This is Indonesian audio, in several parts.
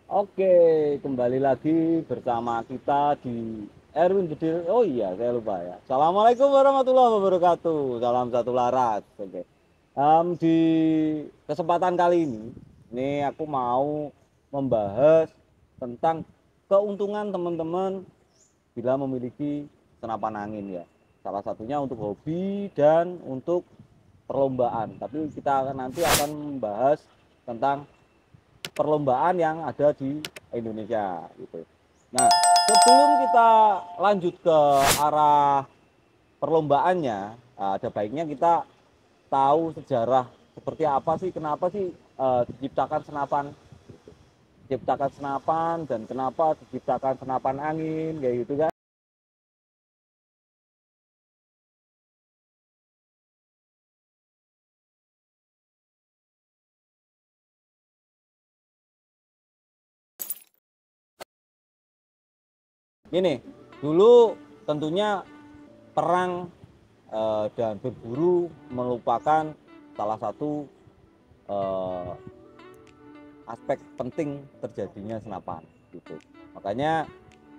Oke, kembali lagi bersama kita di Erwin Bedil. Oh iya, saya lupa ya. Assalamualaikum warahmatullahi wabarakatuh. Salam satu laras. Oke. Di kesempatan kali ini aku mau membahas tentang keuntungan teman-teman bila memiliki senapan angin ya. Salah satunya untuk hobi dan untuk perlombaan. Tapi kita nanti akan membahas tentang perlombaan yang ada di Indonesia gitu. Nah, sebelum kita lanjut ke arah perlombaannya, ada baiknya kita tahu sejarah seperti apa sih, kenapa sih diciptakan senapan, dan kenapa diciptakan senapan angin kayak gitu kan. Ini dulu tentunya perang dan berburu merupakan salah satu eh, aspek penting terjadinya senapan gitu. Makanya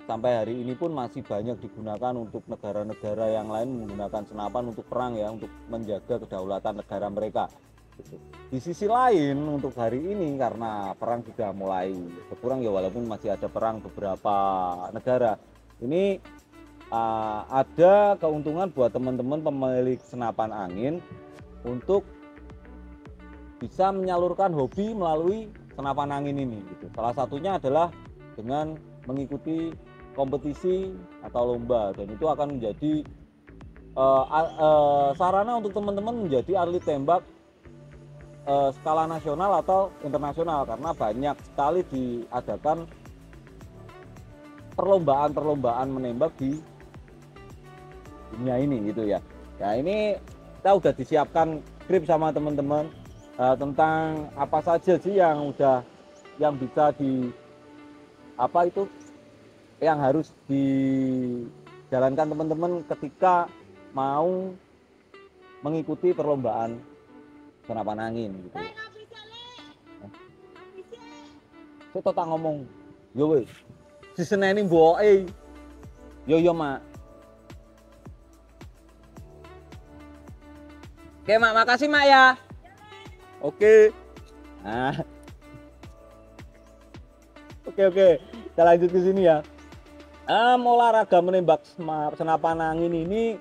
sampai hari ini pun masih banyak digunakan untuk negara-negara yang lain menggunakan senapan untuk perang ya, untuk menjaga kedaulatan negara mereka gitu. Di sisi lain untuk hari ini karena perang sudah mulai berkurang ya, walaupun masih ada perang beberapa negara ini, ada keuntungan buat teman-teman pemilik senapan angin untuk bisa menyalurkan hobi melalui senapan angin ini gitu. Salah satunya adalah dengan mengikuti kompetisi atau lomba, dan itu akan menjadi sarana untuk teman-teman menjadi atlet tembak skala nasional atau internasional, karena banyak sekali diadakan perlombaan-perlombaan menembak di dunia ini gitu ya. Ya ini kita udah disiapkan skrip sama teman-teman tentang apa saja sih yang bisa di apa itu yang harus dijalankan teman-teman ketika mau mengikuti perlombaan senapan angin gitu. Saya tak ngomong, yo wes, si seneni mboke, yo mak. Oke mak, makasih mak ya. Oke. Nah, oke, kita lanjut ke sini ya. Olahraga menembak senapan angin ini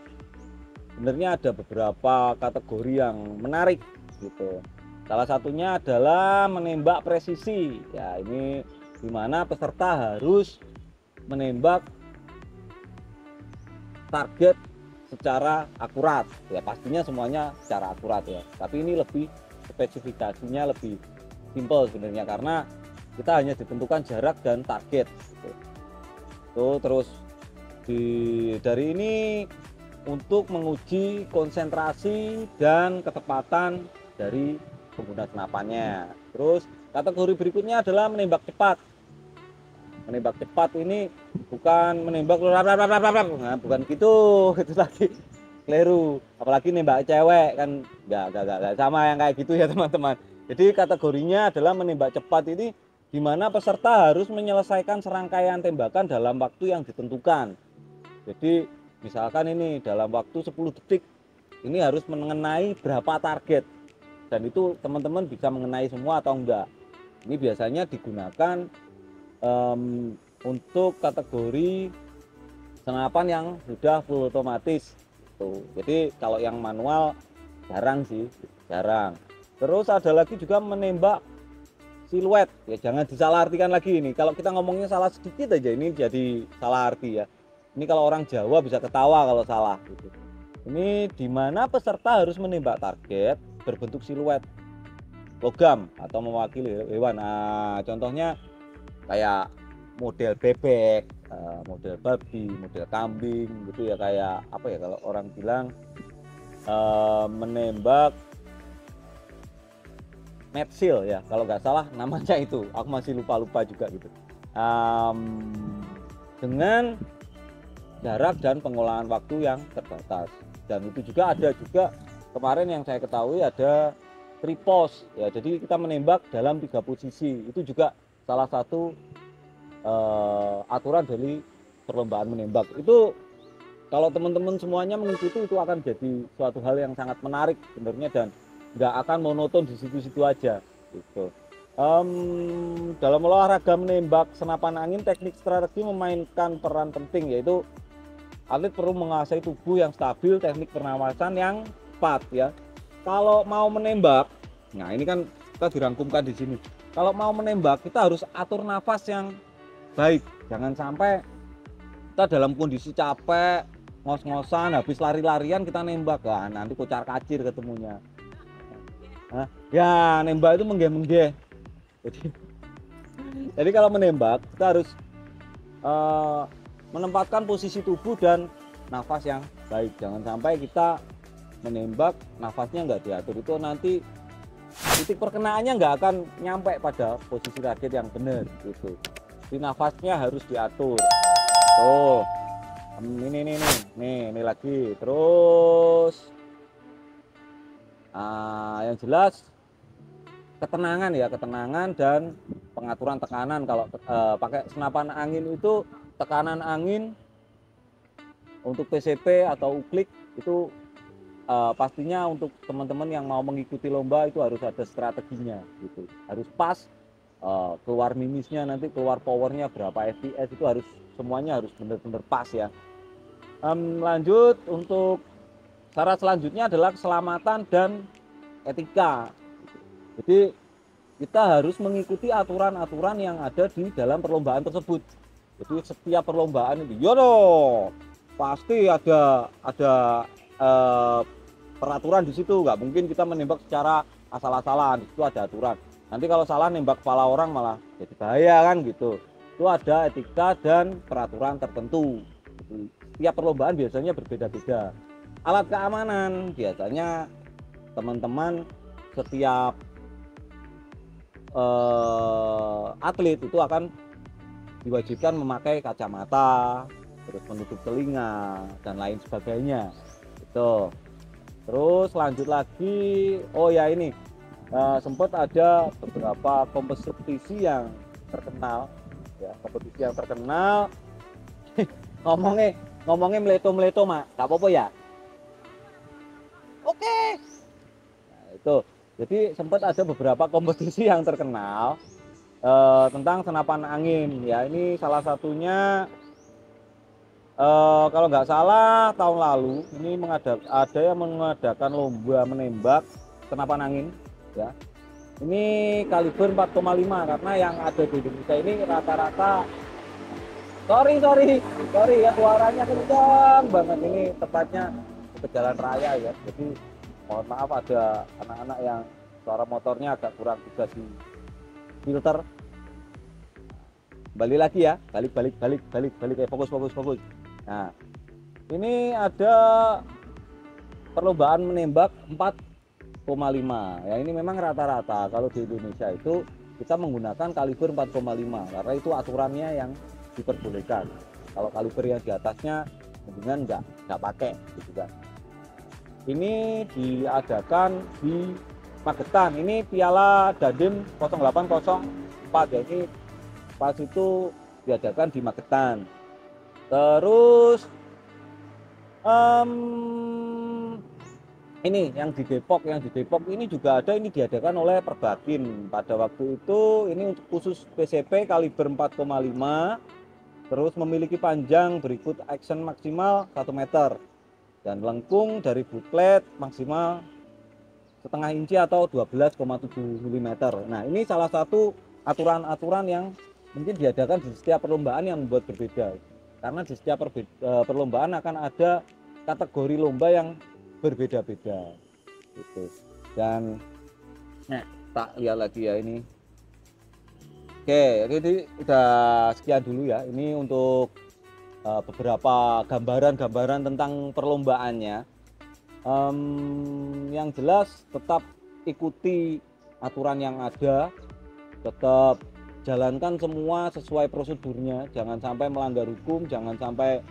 sebenarnya ada beberapa kategori yang menarik gitu. Salah satunya adalah menembak presisi. Ya, ini dimana peserta harus menembak target secara akurat. Ya pastinya semuanya secara akurat ya. Tapi ini lebih spesifikasinya lebih simpel sebenarnya, karena kita hanya ditentukan jarak dan target. Gitu. Tuh, terus dari ini untuk menguji konsentrasi dan ketepatan dari pengguna senapannya. Terus kategori berikutnya adalah menembak cepat. Menembak cepat ini bukan menembak nah, bukan gitu, itu lagi keliru. Apalagi nembak cewek kan nggak sama yang kayak gitu ya teman-teman. Jadi kategorinya adalah menembak cepat ini di mana peserta harus menyelesaikan serangkaian tembakan dalam waktu yang ditentukan. Jadi misalkan ini dalam waktu 10 detik ini harus mengenai berapa target, dan itu teman-teman bisa mengenai semua atau enggak. Ini biasanya digunakan untuk kategori senapan yang sudah full otomatis gitu. Jadi kalau yang manual jarang sih, jarang. Terus ada lagi juga menembak siluet ya, jangan disalahartikan lagi ini. Kalau kita ngomongnya salah sedikit aja ini jadi salah arti ya. Ini kalau orang Jawa bisa ketawa kalau salah gitu. Ini dimana peserta harus menembak target berbentuk siluet logam atau mewakili hewan. Nah, contohnya kayak model bebek, model babi, model kambing gitu ya, kayak apa ya kalau orang bilang menembak metsil ya kalau nggak salah namanya itu, aku masih lupa juga gitu. Dengan jarak dan pengolahan waktu yang terbatas, dan itu juga ada juga kemarin yang saya ketahui ada tripos ya, jadi kita menembak dalam 3 posisi, itu juga salah satu aturan dari perlombaan menembak. Itu kalau teman-teman semuanya mengikuti itu akan jadi suatu hal yang sangat menarik sebenarnya, dan nggak akan monoton di situ-situ aja gitu. Dalam olahraga menembak senapan angin, teknik strategi memainkan peran penting, yaitu atlet perlu menguasai tubuh yang stabil, teknik pernapasan yang tepat ya. Kalau mau menembak, nah ini kan kita dirangkumkan di sini. Kalau mau menembak kita harus atur nafas yang baik, jangan sampai kita dalam kondisi capek, ngos-ngosan, habis lari-larian kita nembak, kan nanti kocar kacir ketemunya. Nah, ya nembak itu menggeh-menggeh. Jadi kalau menembak kita harus menempatkan posisi tubuh dan nafas yang baik, jangan sampai kita menembak nafasnya nggak diatur, itu nanti titik perkenaannya nggak akan nyampe pada posisi target yang benar gitu. Jadi nafasnya harus diatur. Tuh, ini lagi terus. Yang jelas ketenangan ya, ketenangan dan pengaturan tekanan. Kalau pakai senapan angin itu tekanan angin untuk PCP atau uklik itu pastinya untuk teman-teman yang mau mengikuti lomba itu harus ada strateginya gitu, harus pas, keluar minusnya, nanti keluar powernya berapa fps, itu harus semuanya harus benar-benar pas ya. Lanjut, untuk syarat selanjutnya adalah keselamatan dan etika. Jadi kita harus mengikuti aturan-aturan yang ada di dalam perlombaan tersebut. Jadi setiap perlombaan ini pasti ada peraturan di situ, nggak mungkin kita menembak secara asal-asalan, itu ada aturan. Nanti kalau salah nembak kepala orang malah jadi bahaya kan gitu. Itu ada etika dan peraturan tertentu. Setiap perlombaan biasanya berbeda-beda. Alat keamanan biasanya teman-teman setiap atlet itu akan diwajibkan memakai kacamata, terus menutup telinga dan lain sebagainya gitu. Terus lanjut lagi, oh ya ini sempat ada beberapa kompetisi yang terkenal ya, kompetisi yang terkenal. ngomongnya meleto mak, nggak apa-apa ya. Oke. Nah, itu jadi sempat ada beberapa kompetisi yang terkenal tentang senapan angin ya. Ini salah satunya kalau nggak salah tahun lalu ini ada yang mengadakan lomba menembak senapan angin ya. Ini kaliber 4,5, karena yang ada di Indonesia ini rata-rata sorry ya, suaranya kencang banget, ini tepatnya ke jalan raya ya, jadi mohon maaf ada anak-anak yang suara motornya agak kurang juga di filter. Kembali lagi ya, balik fokus. Nah, ini ada perlombaan menembak 4,5 ya. Ini memang rata-rata kalau di Indonesia itu kita menggunakan kaliber 4,5 karena itu aturannya yang diperbolehkan. Kalau kaliber yang di atasnya mendingan nggak pakai gitu kan. Ini diadakan di Magetan, ini Piala Dandim 0804 ya, ini pas itu diadakan di Magetan. Terus ini yang di Depok ini juga ada, ini diadakan oleh Perbakin pada waktu itu. Ini untuk khusus PCP kaliber 4,5, terus memiliki panjang berikut action maksimal 1 meter dan lengkung dari buklet maksimal setengah inci atau 12,7 mm. Nah, ini salah satu aturan-aturan yang mungkin diadakan di setiap perlombaan yang membuat berbeda, karena di setiap perlombaan akan ada kategori lomba yang berbeda-beda gitu. Dan tak lihat lagi ya ini. Oke, jadi udah sekian dulu ya, ini untuk beberapa gambaran tentang perlombaannya. Yang jelas tetap ikuti aturan yang ada, tetap jalankan semua sesuai prosedurnya, jangan sampai melanggar hukum, jangan sampai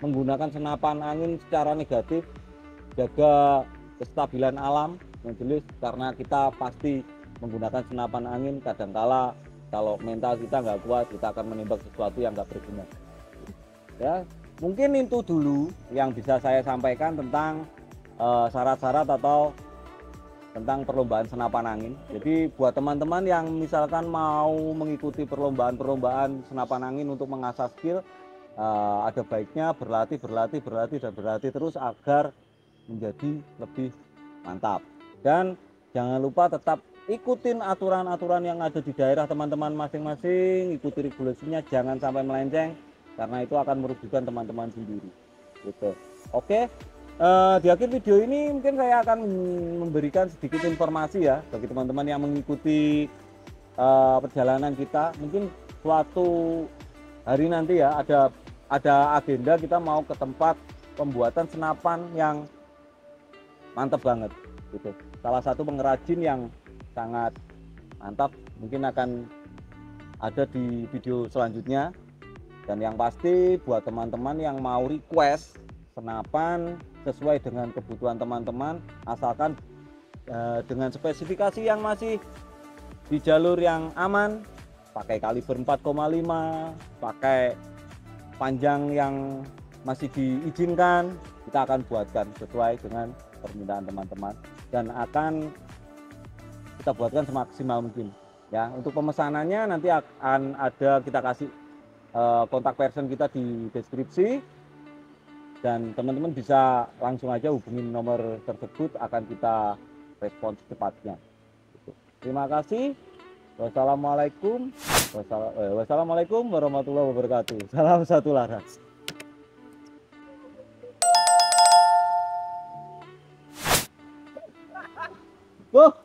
menggunakan senapan angin secara negatif, jaga kestabilan alam yang jelas, karena kita pasti menggunakan senapan angin kadangkala Kalau mental kita nggak kuat, kita akan menembak sesuatu yang nggak berguna. Ya, mungkin itu dulu yang bisa saya sampaikan tentang syarat-syarat atau tentang perlombaan senapan angin. Jadi buat teman-teman yang misalkan mau mengikuti perlombaan senapan angin untuk mengasah skill, ada baiknya berlatih terus agar menjadi lebih mantap. Dan jangan lupa tetap ikutin aturan-aturan yang ada di daerah teman-teman masing-masing, ikuti regulasinya, jangan sampai melenceng karena itu akan merugikan teman-teman sendiri gitu. Oke, di akhir video ini mungkin saya akan memberikan sedikit informasi ya bagi teman-teman yang mengikuti perjalanan kita. Mungkin suatu hari nanti ya ada agenda kita mau ke tempat pembuatan senapan yang mantap banget gitu. Salah satu pengrajin yang sangat mantap mungkin akan ada di video selanjutnya. Dan yang pasti buat teman-teman yang mau request senapan sesuai dengan kebutuhan teman-teman, asalkan dengan spesifikasi yang masih di jalur yang aman, pakai kaliber 4,5, pakai panjang yang masih diizinkan, kita akan buatkan sesuai dengan permintaan teman-teman dan akan kita buatkan semaksimal mungkin ya. Untuk pemesanannya nanti akan ada, kita kasih kontak person kita di deskripsi dan teman-teman bisa langsung aja hubungin nomor tersebut, akan kita respons cepatnya. Terima kasih. Wassalamualaikum warahmatullahi wabarakatuh. Salam satu laras. Wah.